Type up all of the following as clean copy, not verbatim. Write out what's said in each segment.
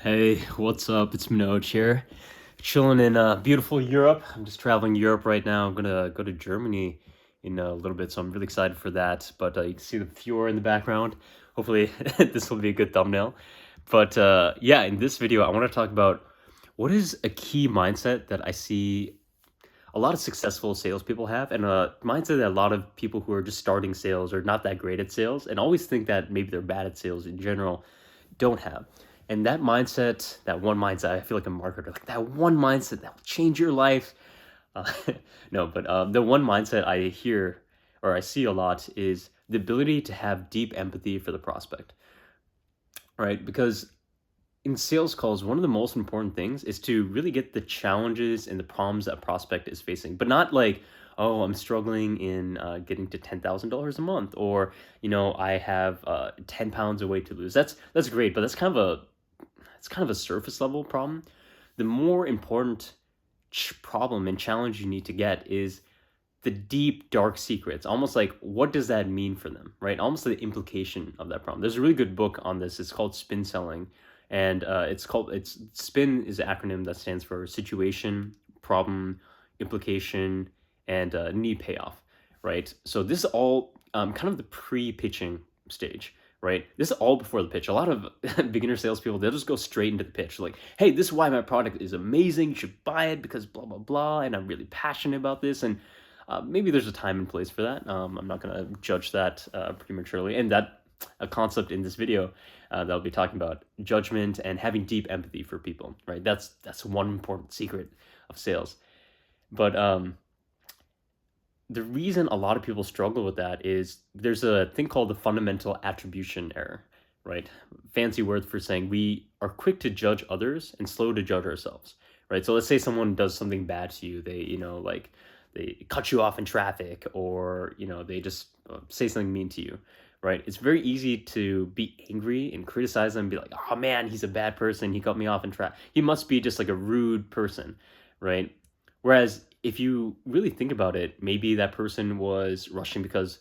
Hey, what's up? It's Manoj here, chilling in beautiful Europe. I'm just traveling Europe right now. I'm gonna go to Germany in a little bit, so I'm really excited for that. But you can see the fjord in the background. Hopefully, this will be a good thumbnail. But yeah, in this video, I want to talk about what is a key mindset that I see a lot of successful salespeople have, and a mindset that a lot of people who are just starting sales or not that great at sales, and always think that maybe they're bad at sales in general, don't have. And that mindset, that one mindset, I feel like a marketer, like that one mindset that will change your life. Uh, no, but the one mindset I hear or I see a lot is the ability to have deep empathy for the prospect, right? Because in sales calls, one of the most important things is to really get the challenges and the problems that prospect is facing, but not like, oh, I'm struggling in getting to $10,000 a month, or I have 10 pounds of weight to lose. That's great, but that's kind of a surface level problem. The more important problem and challenge you need to get is the deep dark secrets, almost like what does that mean for them, right? Almost the implication of that problem. There's a really good book on this. It's called Spin Selling, and it's spin is an acronym that stands for situation, problem, implication, and need payoff, right? So this is all kind of the pre-pitching stage, right? This is all before the pitch. A lot of beginner salespeople, they'll just go straight into the pitch, like, hey, this is why my product is amazing, you should buy it because blah blah blah, and I'm really passionate about this. And maybe there's a time and place for that. I'm not going to judge that prematurely. And that a concept in this video that I'll be talking about judgment and having deep empathy for people, right? That's one important secret of sales. But the reason a lot of people struggle with that is there's a thing called the fundamental attribution error, right? Fancy word for saying we are quick to judge others and slow to judge ourselves, right? So let's say someone does something bad to you. They, like they cut you off in traffic, or, they just say something mean to you, right? It's very easy to be angry and criticize them and be like, oh man, he's a bad person. He cut me off in traffic. He must be just like a rude person, right? Whereas if you really think about it, maybe that person was rushing because,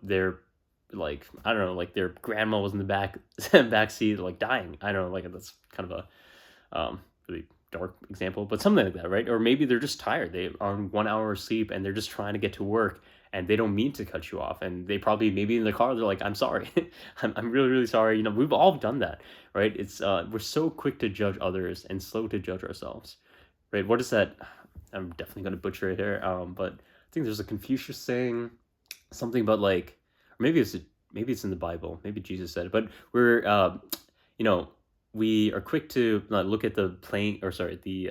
they're like, I don't know, like their grandma was in the back seat, like dying. I don't know, like that's kind of a really dark example, but something like that, right? Or maybe they're just tired. They are on 1 hour of sleep and they're just trying to get to work and they don't mean to cut you off. And they probably, maybe in the car, they're like, I'm sorry. I'm really, really sorry. We've all done that, right? It's, we're so quick to judge others and slow to judge ourselves, right? What is that? I'm definitely going to butcher it here. But I think there's a Confucius saying something about like, or maybe it's in the Bible. Maybe Jesus said it, but we're, you know, we are quick to look at the plane, or sorry, the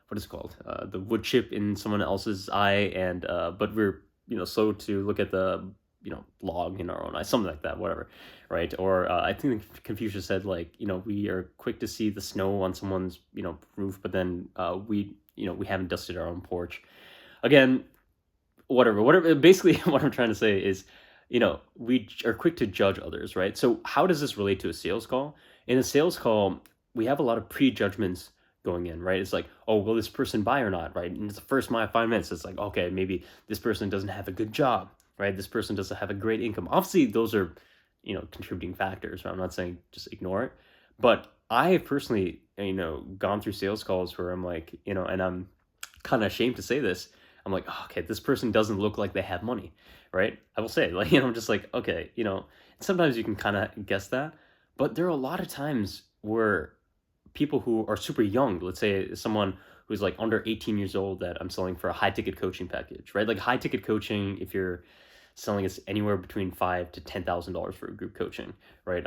what is it called, the wood chip in someone else's eye, and but we're slow to look at the log in our own eye, something like that, whatever, right? Or I think Confucius said like we are quick to see the snow on someone's roof, but then we haven't dusted our own porch. Again, whatever. Basically, what I'm trying to say is, we are quick to judge others, right? So how does this relate to a sales call? In a sales call, we have a lot of prejudgments going in, right? It's like, oh, will this person buy or not, right? And it's the first 5 minutes, it's like, okay, maybe this person doesn't have a good job, right? This person doesn't have a great income. Obviously, those are, contributing factors, right? I'm not saying just ignore it, but I have personally, gone through sales calls where I'm like, and I'm kind of ashamed to say this. I'm like, oh, okay, this person doesn't look like they have money, right? I will say, like, I'm just like, okay, sometimes you can kind of guess that, but there are a lot of times where people who are super young, let's say someone who's like under 18 years old that I'm selling for a high ticket coaching package, right? Like high ticket coaching, if you're selling is anywhere between $5,000 to $10,000 for a group coaching, right?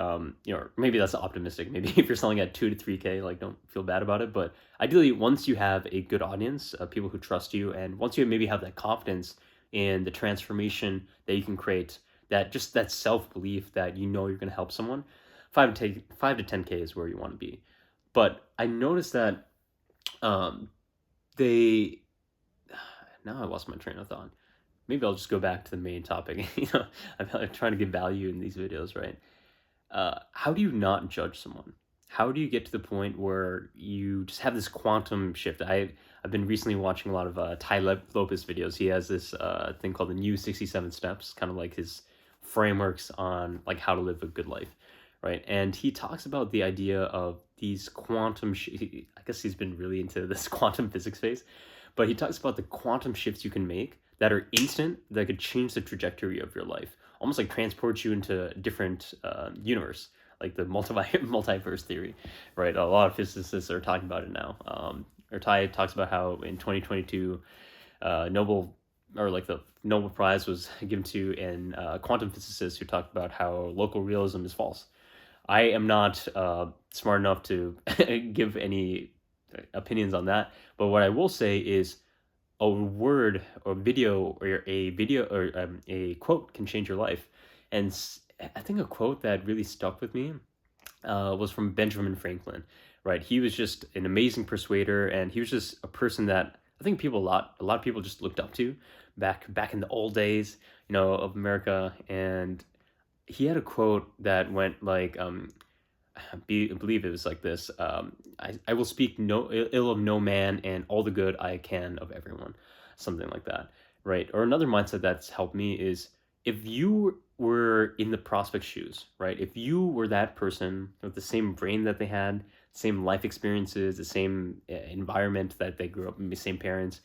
Maybe that's optimistic. Maybe if you're selling at 2 to 3K, like don't feel bad about it. But ideally, once you have a good audience, people who trust you, and once you maybe have that confidence in the transformation that you can create, that self belief that you're going to help someone, 5 to 10K is where you want to be. But I noticed that they now I lost my train of thought. Maybe I'll just go back to the main topic. I'm trying to give value in these videos, right? How do you not judge someone? How do you get to the point where you just have this quantum shift? I've been recently watching a lot of Lopez videos. He has this thing called the New 67 Steps, kind of like his frameworks on like how to live a good life, right? And he talks about the idea of these I guess he's been really into this quantum physics phase, but he talks about the quantum shifts you can make that are instant that could change the trajectory of your life, almost like transport you into a different universe, like the multiverse theory, right? A lot of physicists are talking about it now. Or Ty talks about how in 2022, Nobel or like the Nobel Prize was given to an quantum physicist who talked about how local realism is false. I am not smart enough to give any opinions on that, but what I will say is a word or video or a quote can change your life. And I think a quote that really stuck with me was from Benjamin Franklin. Right, he was just an amazing persuader, and he was just a person that I think a lot of people just looked up to back in the old days, of America. And he had a quote that went like, I believe it was like this: I will speak no ill of no man, and all the good I can of everyone," something like that, right? Or another mindset that's helped me is if you were in the prospect shoes, right? If you were that person with the same brain that they had, same life experiences, the same environment that they grew up in, the same parents,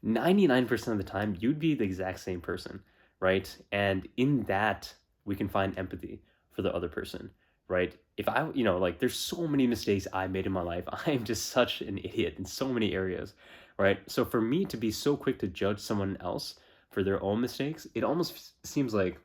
99% of the time you'd be the exact same person, right? And in that we can find empathy for the other person, right? If I, like there's so many mistakes I made in my life. I am just such an idiot in so many areas, right? So for me to be so quick to judge someone else for their own mistakes, it almost seems like,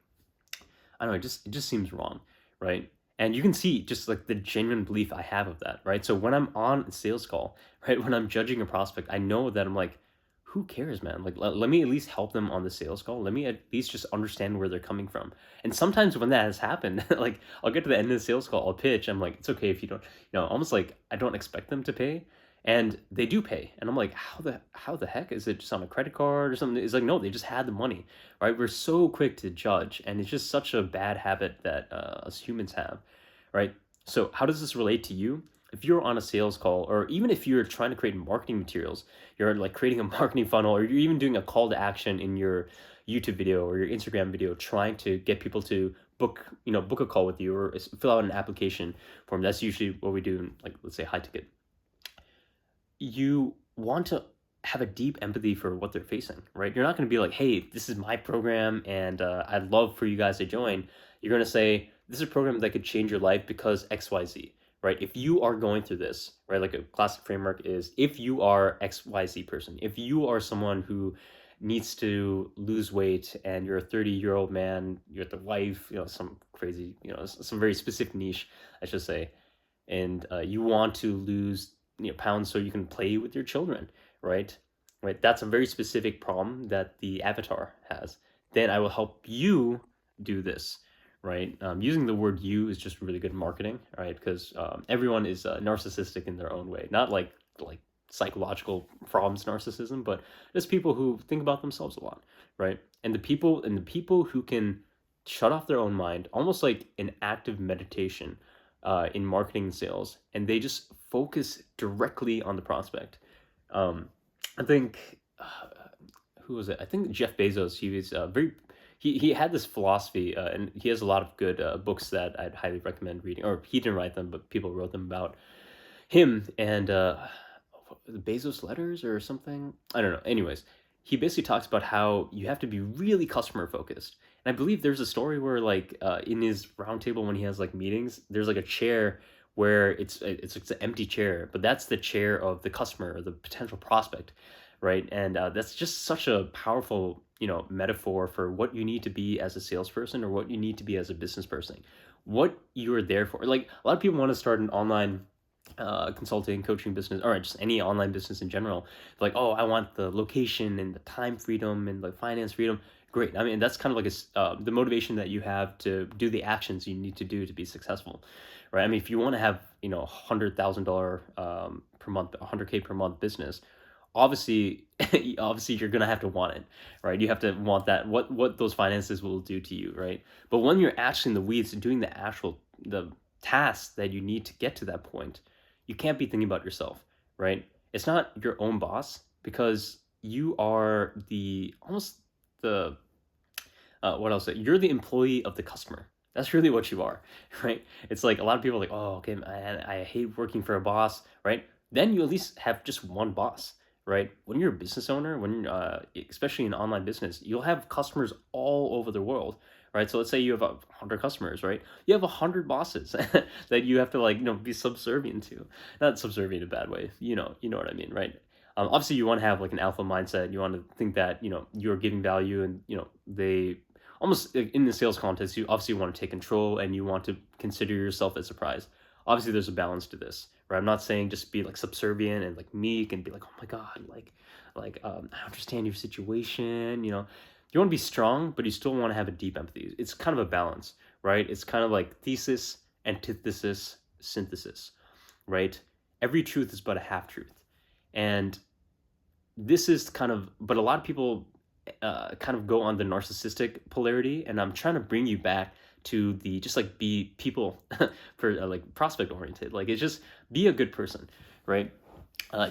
I don't know, it just seems wrong, right? And you can see just like the genuine belief I have of that, right? So when I'm on a sales call, right, when I'm judging a prospect, I know that I'm like, who cares, man? Like, let me at least help them on the sales call. Let me at least just understand where they're coming from. And sometimes when that has happened, like I'll get to the end of the sales call, I'll pitch. I'm like, it's okay if you don't, almost like I don't expect them to pay, and they do pay. And I'm like, how the heck is it just on a credit card or something? It's like, no, they just had the money, right? We're so quick to judge, and it's just such a bad habit that us humans have, right? So how does this relate to you? If you're on a sales call, or even if you're trying to create marketing materials, you're like creating a marketing funnel, or you're even doing a call to action in your YouTube video or your Instagram video, trying to get people to book a call with you or fill out an application form. That's usually what we do in, like, let's say, high ticket. You want to have a deep empathy for what they're facing, right? You're not going to be like, hey, this is my program and I'd love for you guys to join. You're going to say, this is a program that could change your life because XYZ, right? If you are going through this, right, like a classic framework is if you are XYZ person, if you are someone who needs to lose weight and you're a 30-year-old man, you're the wife, some crazy, some very specific niche, I should say, and you want to lose pounds so you can play with your children, right? Right. That's a very specific problem that the avatar has. Then I will help you do this, right? Using the word "you" is just really good marketing, right? Because everyone is narcissistic in their own way, not like psychological problems narcissism, but just people who think about themselves a lot, right? And the people who can shut off their own mind, almost like an active meditation in marketing and sales, and they just focus directly on the prospect. Um, I think who was it? I think Jeff Bezos. He was very. He had this philosophy, and he has a lot of good books that I'd highly recommend reading. Or he didn't write them, but people wrote them about him. And the Bezos letters or something. I don't know. Anyways, he basically talks about how you have to be really customer focused. And I believe there's a story where like in his roundtable when he has like meetings, there's like a chair where it's an empty chair, but that's the chair of the customer or the potential prospect, right? And that's just such a powerful metaphor for what you need to be as a salesperson or what you need to be as a business person, what you're there for. Like a lot of people want to start an online consulting, coaching business, or just any online business in general. Like, oh, I want the location and the time freedom and the finance freedom. Great. I mean, that's kind of like the motivation that you have to do the actions you need to do to be successful, right? I mean, if you want to have $100,000 per month, 100K per month business, obviously, obviously you're gonna have to want it, right? You have to want that. What those finances will do to you, right? But when you're actually in the weeds and doing the tasks that you need to get to that point, you can't be thinking about yourself, right? It's not your own boss because you are the almost the what else? You're the employee of the customer. That's really what you are, right? It's like a lot of people are like, oh, okay, man, I hate working for a boss, right? Then you at least have just one boss, right? When you're a business owner, especially in online business, you'll have customers all over the world, right? So let's say you have 100 customers, right? You have 100 bosses that you have to like, be subservient to. Not subservient in a bad way, you know what I mean, right? Obviously, you want to have like an alpha mindset. You want to think that you're giving value, and they almost like, in the sales context, you obviously want to take control and you want to consider yourself as a prize. Obviously, there's a balance to this, right? I'm not saying just be like subservient and like meek and be like, oh my god, I understand your situation. You want to be strong, but you still want to have a deep empathy. It's kind of a balance, right? It's kind of like thesis, antithesis, synthesis, right? Every truth is but a half truth, and this is kind of, but a lot of people kind of go on the narcissistic polarity, and I'm trying to bring you back to the just like be people for like prospect oriented. Like it's just be a good person, right?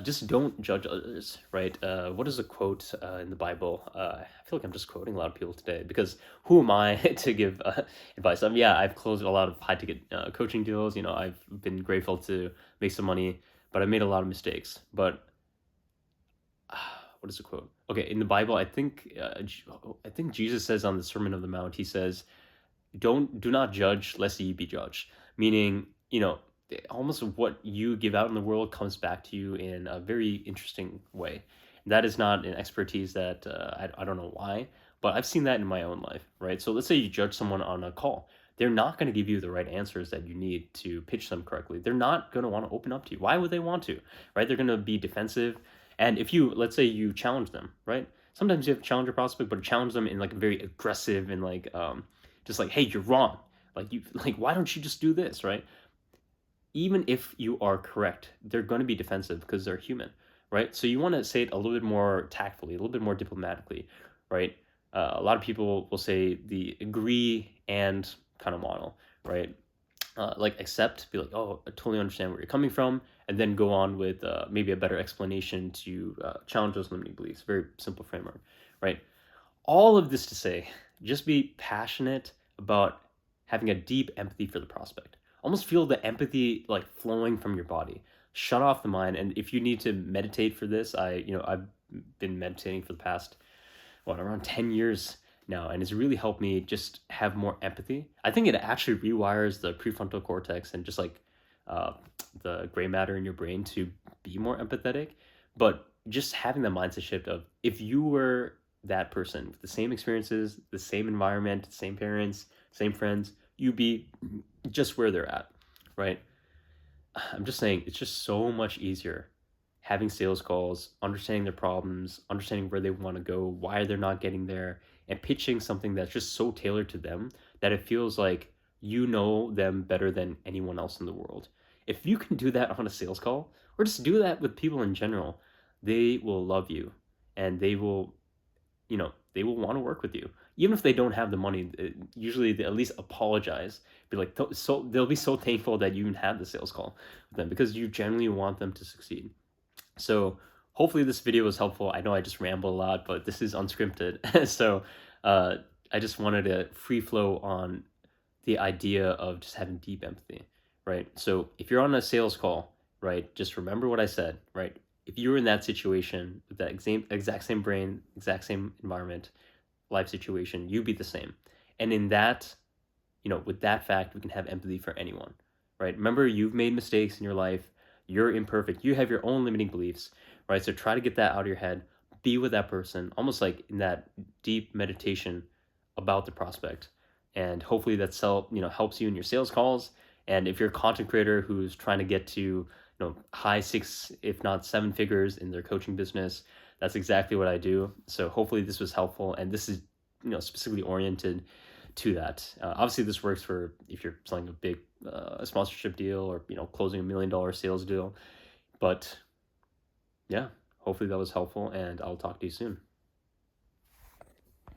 Just don't judge others, right? What is a quote in the Bible? I feel like I'm just quoting a lot of people today because who am I to give advice? Yeah, I've closed a lot of high ticket coaching deals. I've been grateful to make some money, but I made a lot of mistakes. But what is the quote? Okay, in the Bible, I think Jesus says on the Sermon on the Mount, he says, do not judge lest ye be judged," meaning almost what you give out in the world comes back to you in a very interesting way. That is not an expertise that I don't know why, but I've seen that in my own life, right? So let's say you judge someone on a call. They're not going to give you the right answers that you need to pitch them correctly. They're not going to want to open up to you. Why would they want to, right? They're going to be defensive. And if you, let's say you challenge them, right? Sometimes you have to challenge a prospect, but challenge them in like a very aggressive and like, just like, hey, you're wrong. Like, why don't you just do this, right? Even if you are correct, they're going to be defensive because they're human, right? So you want to say it a little bit more tactfully, a little bit more diplomatically, right? A lot of people will say the agree and kind of model, right? Like accept, be like, oh, I totally understand where you're coming from, and then go on with maybe a better explanation to challenge those limiting beliefs. Very simple framework, right? All of this to say, just be passionate about having a deep empathy for the prospect. Almost feel the empathy like flowing from your body. Shut off the mind, and if you need to meditate for this, I've been meditating for the past around 10 years now, and it's really helped me just have more empathy. I think it actually rewires the prefrontal cortex and just like uh, the gray matter in your brain to be more empathetic. But just having the mindset shift of if you were that person with the same experiences, the same environment, same parents, same friends, you'd be just where they're at, right? I'm just saying it's just so much easier having sales calls, understanding their problems, understanding where they want to go, why they're not getting there, and pitching something that's just so tailored to them that it feels like you know them better than anyone else in the world. If you can do that on a sales call, or just do that with people in general, they will love you and they will want to work with you. Even if they don't have the money, usually they at least apologize. Be like, so they'll be so thankful that you even had the sales call with them because you genuinely want them to succeed. So hopefully this video was helpful. I know I just ramble a lot, but this is unscripted. So uh, I just wanted to free flow on the idea of just having deep empathy, right? So if you're on a sales call, right, just remember what I said, right? If you were in that situation, with that exact same brain, exact same environment, life situation, you'd be the same. And in that, with that fact, we can have empathy for anyone, right? Remember, you've made mistakes in your life. You're imperfect. You have your own limiting beliefs, right? So try to get that out of your head. Be with that person, almost like in that deep meditation about the prospect. And hopefully helps you in your sales calls. And if you're a content creator who's trying to get to, high six, if not seven figures in their coaching business, that's exactly what I do. So hopefully this was helpful. And this is, specifically oriented to that. Obviously, this works for if you're selling a big sponsorship deal or closing $1 million sales deal. But yeah, hopefully that was helpful, and I'll talk to you soon.